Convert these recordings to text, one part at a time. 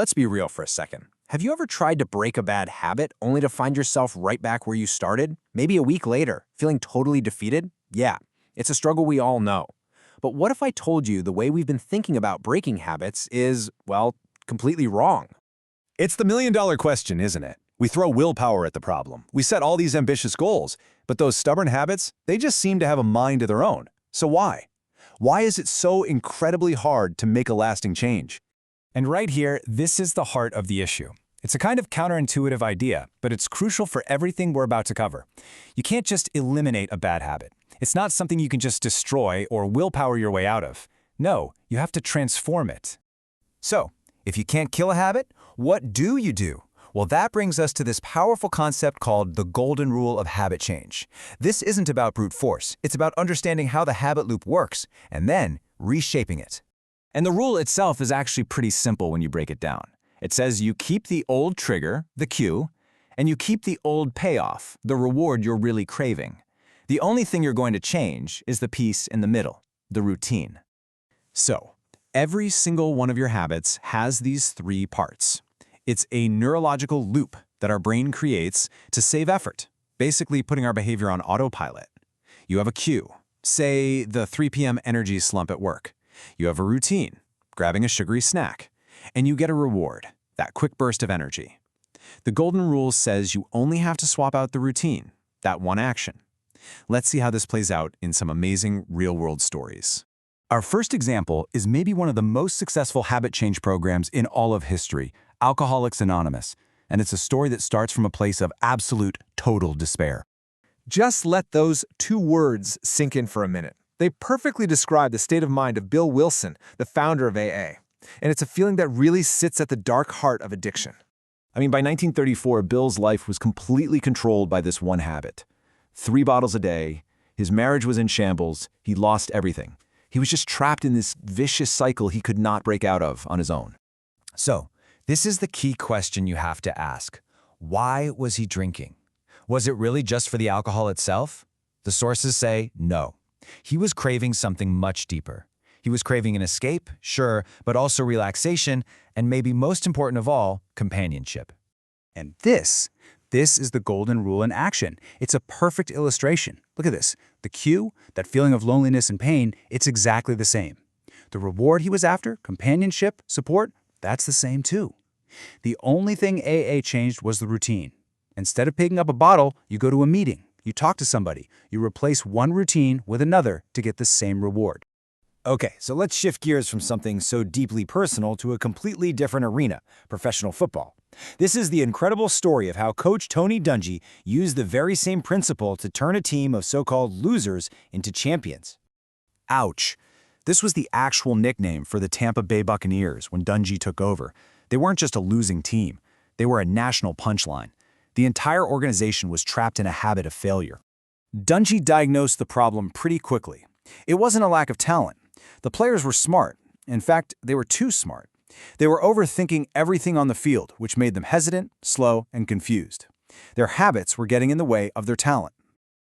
Let's be real for a second. Have you ever tried to break a bad habit only to find yourself right back where you started? Maybe a week later, feeling totally defeated? Yeah, it's a struggle we all know. But what if I told you the way we've been thinking about breaking habits is, well, completely wrong? It's the million-dollar question, isn't it? We throw willpower at the problem. We set all these ambitious goals, but those stubborn habits, they just seem to have a mind of their own. So why? Why is it so incredibly hard to make a lasting change? And right here, this is the heart of the issue. It's a kind of counterintuitive idea, but it's crucial for everything we're about to cover. You can't just eliminate a bad habit. It's not something you can just destroy or willpower your way out of. No, you have to transform it. So, if you can't kill a habit, what do you do? Well, that brings us to this powerful concept called the golden rule of habit change. This isn't about brute force. It's about understanding how the habit loop works and then reshaping it. And the rule itself is actually pretty simple when you break it down. It says you keep the old trigger, the cue, and you keep the old payoff, the reward you're really craving. The only thing you're going to change is the piece in the middle, the routine. So, every single one of your habits has these three parts. It's a neurological loop that our brain creates to save effort, basically putting our behavior on autopilot. You have a cue, say the 3 p.m. energy slump at work. You have a routine, grabbing a sugary snack. And you get a reward, that quick burst of energy. The golden rule says you only have to swap out the routine, that one action. Let's see how this plays out in some amazing real-world stories. Our first example is maybe one of the most successful habit change programs in all of history, Alcoholics Anonymous. And it's a story that starts from a place of absolute, total despair. Just let those two words sink in for a minute. They perfectly describe the state of mind of Bill Wilson, the founder of AA. And it's a feeling that really sits at the dark heart of addiction. By 1934, Bill's life was completely controlled by this one habit. 3 bottles a day, his marriage was in shambles, he lost everything. He was just trapped in this vicious cycle he could not break out of on his own. So, this is the key question you have to ask. Why was he drinking? Was it really just for the alcohol itself? The sources say no. He was craving something much deeper. He was craving an escape, sure, but also relaxation, and maybe most important of all, companionship. And this is the golden rule in action. It's a perfect illustration. Look at this. The cue, that feeling of loneliness and pain, it's exactly the same. The reward he was after, companionship, support, that's the same too. The only thing AA changed was the routine. Instead of picking up a bottle, you go to a meeting, you talk to somebody, you replace one routine with another to get the same reward. Okay, so let's shift gears from something so deeply personal to a completely different arena, professional football. This is the incredible story of how coach Tony Dungy used the very same principle to turn a team of so-called losers into champions. Ouch. This was the actual nickname for the Tampa Bay Buccaneers when Dungy took over. They weren't just a losing team. They were a national punchline. The entire organization was trapped in a habit of failure. Dungy diagnosed the problem pretty quickly. It wasn't a lack of talent. The players were smart. In fact, they were too smart. They were overthinking everything on the field, which made them hesitant, slow, and confused. Their habits were getting in the way of their talent.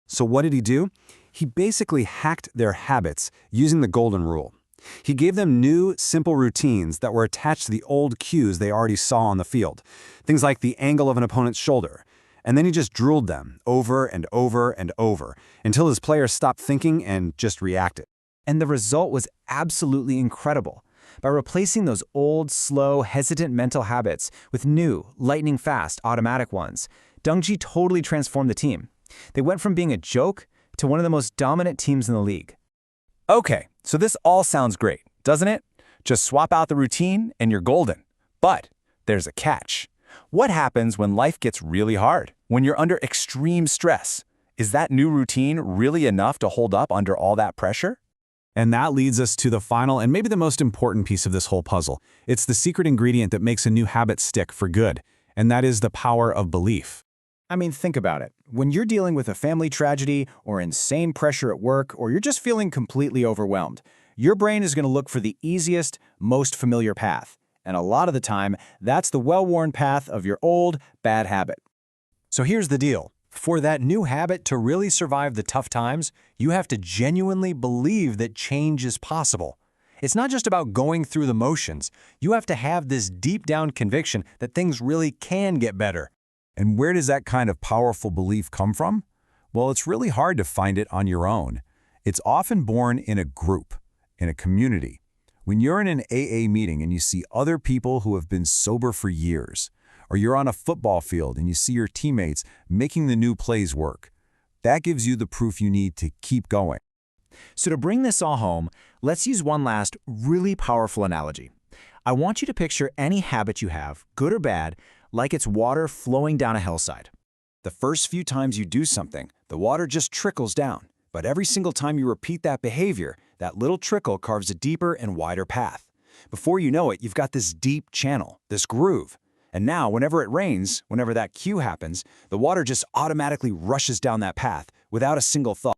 So what did he do? He basically hacked their habits using the golden rule. He gave them new, simple routines that were attached to the old cues they already saw on the field. Things like the angle of an opponent's shoulder. And then he just drilled them over and over and over until his players stopped thinking and just reacted. And the result was absolutely incredible. By replacing those old, slow, hesitant mental habits with new, lightning-fast, automatic ones, Dungy totally transformed the team. They went from being a joke to one of the most dominant teams in the league. Okay, so this all sounds great, doesn't it? Just swap out the routine and you're golden. But there's a catch. What happens when life gets really hard? When you're under extreme stress? Is that new routine really enough to hold up under all that pressure? And that leads us to the final and maybe the most important piece of this whole puzzle. It's the secret ingredient that makes a new habit stick for good, and that is the power of belief. Think about it. When you're dealing with a family tragedy or insane pressure at work, or you're just feeling completely overwhelmed, your brain is going to look for the easiest, most familiar path. And a lot of the time, that's the well-worn path of your old, bad habit. So here's the deal. For that new habit to really survive the tough times, you have to genuinely believe that change is possible. It's not just about going through the motions. You have to have this deep down conviction that things really can get better. And where does that kind of powerful belief come from? Well, it's really hard to find it on your own. It's often born in a group, in a community. When you're in an AA meeting and you see other people who have been sober for years, or you're on a football field and you see your teammates making the new plays work, that gives you the proof you need to keep going. So to bring this all home, let's use one last really powerful analogy. I want you to picture any habit you have, good or bad, like it's water flowing down a hillside. The first few times you do something, the water just trickles down. But every single time you repeat that behavior, that little trickle carves a deeper and wider path. Before you know it, you've got this deep channel, this groove. And now, whenever it rains, whenever that cue happens, the water just automatically rushes down that path without a single thought.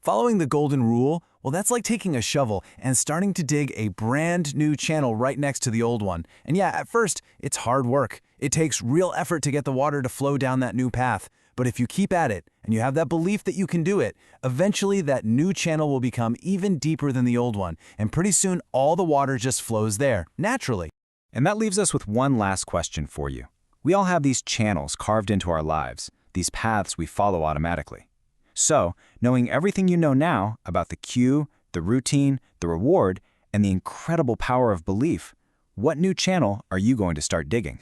Following the golden rule, well, that's like taking a shovel and starting to dig a brand new channel right next to the old one. And yeah, at first, it's hard work. It takes real effort to get the water to flow down that new path. But if you keep at it, and you have that belief that you can do it, eventually that new channel will become even deeper than the old one, and pretty soon all the water just flows there, naturally. And that leaves us with one last question for you. We all have these channels carved into our lives, these paths we follow automatically. So, knowing everything you know now about the cue, the routine, the reward, and the incredible power of belief, what new channel are you going to start digging?